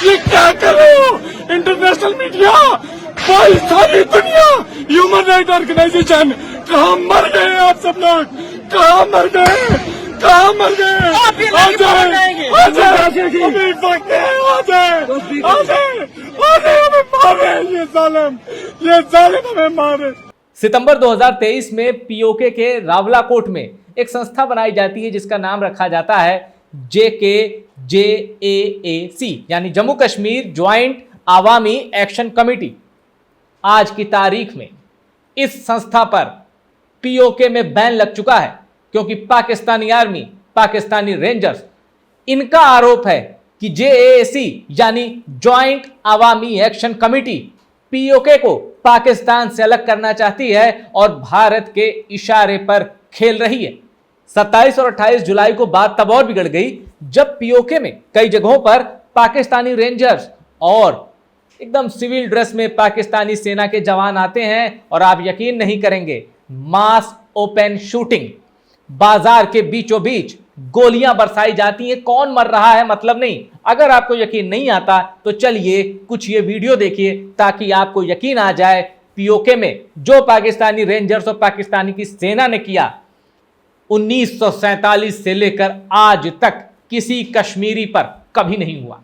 ये क्या कर रहे हो? इंटरनेशनल मीडिया, सारी दुनिया, ह्यूमन राइट ऑर्गेनाइजेशन, कहाँ मर गए आप सब लोग? कहाँ मर गए? कहाँ मर गए? आ जाए, आ जाए, अभी वक्त है, आ जाए, आ जाए, आ जाए, हमें मारे, ये जालिम हमें मारे। सितंबर 2023 में पीओके के रावलाकोट में एक संस्था बनाई जाती है जिसका नाम रखा जाता है JKJAAC, यानी Jammu Kashmir joint Awami action committee. आज की तारीख में इस संस्था पर पीओके में बैन लग चुका है क्योंकि पाकिस्तानी आर्मी, पाकिस्तानी रेंजर्स, इनका आरोप है कि JAAC यानी joint Awami action committee PoK को पाकिस्तान से अलग करना चाहती है और भारत के इशारे पर खेल रही है। 27 और 28 जुलाई को बात तब और बिगड़ गई जब पीओके में कई जगहों पर पाकिस्तानी रेंजर्स और एकदम सिविल ड्रेस में पाकिस्तानी सेना के जवान आते हैं और आप यकीन नहीं करेंगे, मास ओपन शूटिंग, बाजार के बीचों बीच गोलियां बरसाई जाती हैं। कौन मर रहा है मतलब नहीं। अगर आपको यकीन नहीं आता तो चलिए कुछ ये वीडियो देखिए ताकि आपको यकीन आ जाए पीओके में जो पाकिस्तानी रेंजर्स और पाकिस्तानी की सेना ने किया 1947 से लेकर आज तक किसी कश्मीरी पर कभी नहीं हुआ।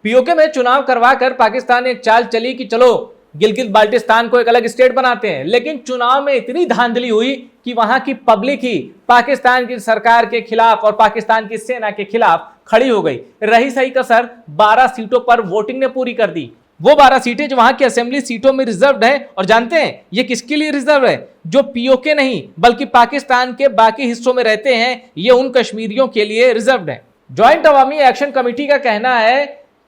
पीओके में चुनाव करवाकर पाकिस्तान ने एक चाल चली कि चलो गिलगित बाल्टिस्तान को एक अलग स्टेट बनाते हैं, लेकिन चुनाव में इतनी धांधली हुई कि वहां की पब्लिक ही पाकिस्तान की सरकार के खिलाफ और पाकिस्तान की सेना के खिलाफ खड़ी हो गई। रही सही कसर 12 सीटों पर वोटिंग ने पूरी कर दी। वो 12 सीटें जो वहां की असेंबली सीटों में रिजर्व्ड है, और जानते हैं ये किसके लिए रिजर्व है? जो पीओके नहीं बल्कि पाकिस्तान के बाकी हिस्सों में रहते हैं, ये उन कश्मीरियों के लिए रिजर्व्ड है। ज्वाइंट अवामी एक्शन कमेटी का कहना है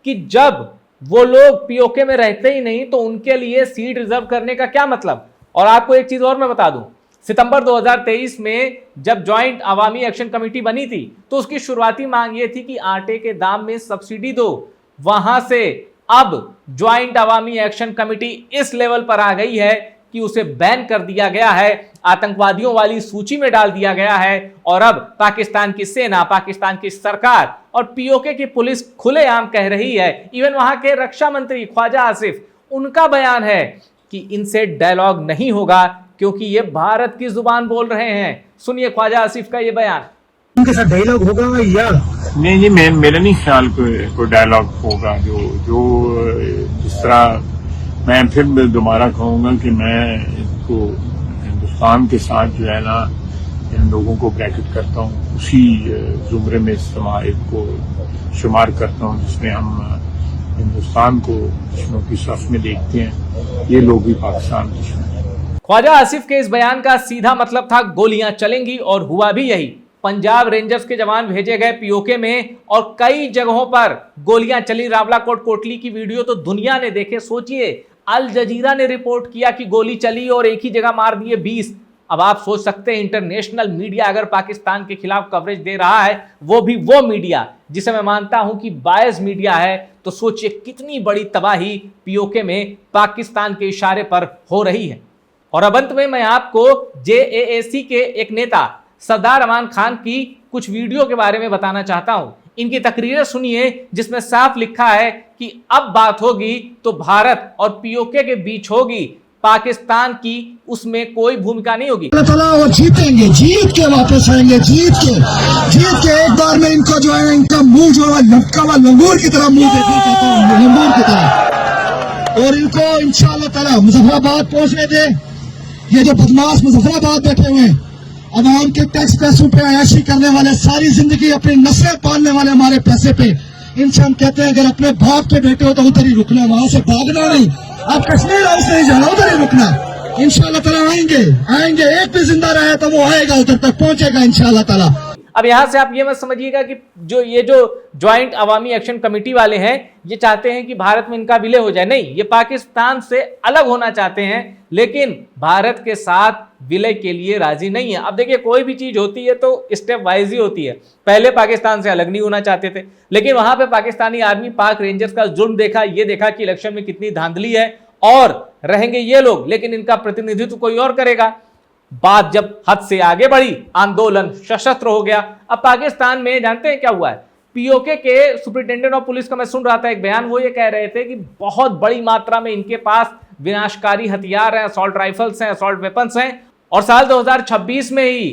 कि जब वो लोग पीओके में रहते ही नहीं तो उनके लिए सीट रिजर्व करने का क्या मतलब। और आपको एक चीज और मैं बता दूं, सितंबर 2023 में जब ज्वाइंट अवामी एक्शन कमेटी बनी थी तो उसकी शुरुआती मांग ये थी कि आटे के दाम में सब्सिडी दो। वहां से अब ज्वाइंट अवामी एक्शन कमेटी इस लेवल पर आ गई है कि उसे बैन कर दिया गया है, आतंकवादियों वाली सूची में डाल दिया गया है। और अब पाकिस्तान की सेना, पाकिस्तान की सरकार और पीओके की पुलिस खुलेआम कह रही है, इवन वहां के रक्षा मंत्री ख्वाजा आसिफ, उनका बयान है कि इनसे डायलॉग नहीं होगा क्योंकि ये भारत की जुबान बोल रहे हैं। सुनिए ख्वाजा आसिफ का ये बयान। उनके साथ डायलॉग होगा या नहीं जी, मेरा नहीं ख्याल कोई डायलॉग होगा। जो जिस तरह मैं फिर दोबारा कहूंगा कि मैं इनको हिंदुस्तान के साथ जो है ना इन लोगों को ब्रैकेट करता हूँ, उसी जुमरे में इस्तेमाल को शुमार करता हूँ जिसमें हम हिंदुस्तान को दुश्मनों की सफ में देखते हैं। ये लोग भी पाकिस्तान दुश्मन हैं। ख्वाजा आसिफ के इस बयान का सीधा मतलब था गोलियां चलेंगी, और हुआ भी यही। पंजाब रेंजर्स के जवान भेजे गए पीओके में और कई जगहों पर गोलियां चली। रावलाकोट कोटली की वीडियो तो दुनिया ने देखे। सोचिए, अल जजीरा ने रिपोर्ट किया कि गोली चली और एक ही जगह मार दिए 20। अब आप सोच सकते हैं इंटरनेशनल मीडिया अगर पाकिस्तान के खिलाफ कवरेज दे रहा है, वो भी वो मीडिया जिसे मैं मानता हूं कि बायस मीडिया है, तो सोचिए कितनी बड़ी तबाही पीओके में पाकिस्तान के इशारे पर हो रही है। और अब अंत में मैं आपको JAAC के एक नेता सरदार अमान खान की कुछ वीडियो के बारे में बताना चाहता हूं। इनकी तकरीरें सुनिए जिसमें साफ लिखा है कि अब बात होगी तो भारत और पीओके के बीच होगी, पाकिस्तान की उसमें कोई भूमिका नहीं होगी। अल्लाह ताला वो जीतेंगे, जीत के वापस आएंगे, जीत के एक बार में इनको जो है इनका मुंह जो है लटका हुआ लंगूर की तरह मुंह देखना चाहता हूँ, लंगूर की तरह। और इनको इंशाअल्लाह ताला मुजफ्फराबाद पहुंचने दे। ये जो बदमाश मुजफ्फराबाद बैठे हुए हैं, अवाम के टैक्स पैसों पे अयाशी करने वाले, सारी जिंदगी अपनी नस्लें पालने वाले हमारे पैसे पे, इनसे हम कहते हैं अगर अपने बाप पे बैठे हो तो उधर ही रुकना, वहां से भागना नहीं। आप कश्मीर हाउस नहीं जाना, उधर ही रुकना। इंशाअल्लाह ताला आएंगे, एक भी जिंदा रहे तो वो आएगा, उधर तक पहुंचेगा इंशाअल्लाह ताला। अब यहां से आप ये मत समझिएगा कि जो ज्वाइंट अवामी एक्शन कमेटी वाले हैं ये चाहते हैं कि भारत में इनका विलय हो जाए। नहीं, ये पाकिस्तान से अलग होना चाहते हैं, लेकिन भारत के साथ विलय के लिए राजी नहीं है। अब देखिए, कोई भी चीज होती है तो स्टेप वाइज ही होती है। पहले पाकिस्तान से अलग नहीं होना चाहते थे, लेकिन वहां पे पाकिस्तानी आर्मी पाक रेंजर्स का जुर्म देखा, ये देखा कि इलेक्शन में कितनी धांधली है और रहेंगे ये लोग, लेकिन इनका प्रतिनिधित्व कोई और करेगा। बात जब हद से आगे बढ़ी, आंदोलन सशस्त्र हो गया। अब पाकिस्तान में जानते हैं क्या हुआ है? पीओके के सुपरिटेंडेंट ऑफ पुलिस का मैं सुन रहा था एक बयान, वो ये कह रहे थे कि बहुत बड़ी मात्रा में इनके पास विनाशकारी हथियार हैं, असॉल्ट राइफल्स हैं, असॉल्ट वेपन्स हैं, और साल 2026 में ही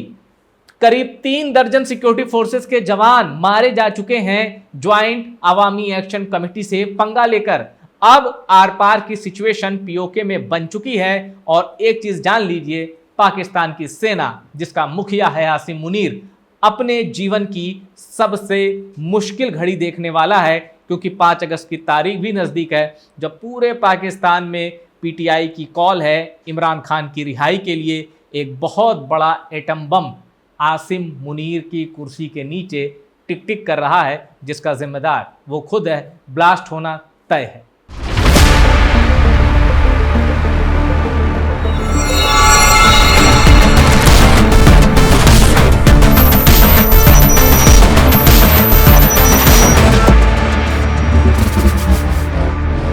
करीब 3 दर्जन सिक्योरिटी फोर्सेस के जवान मारे जा चुके हैं ज्वाइंट अवामी एक्शन कमेटी से पंगा लेकर। अब आर पार की सिचुएशन पीओके में बन चुकी है। और एक चीज जान लीजिए, पाकिस्तान की सेना जिसका मुखिया है आसिम मुनीर, अपने जीवन की सबसे मुश्किल घड़ी देखने वाला है, क्योंकि 5 अगस्त की तारीख भी नज़दीक है जब पूरे पाकिस्तान में पीटीआई की कॉल है इमरान खान की रिहाई के लिए। एक बहुत बड़ा एटम बम आसिम मुनीर की कुर्सी के नीचे टिक टिक कर रहा है, जिसका जिम्मेदार वो खुद है। ब्लास्ट होना तय है।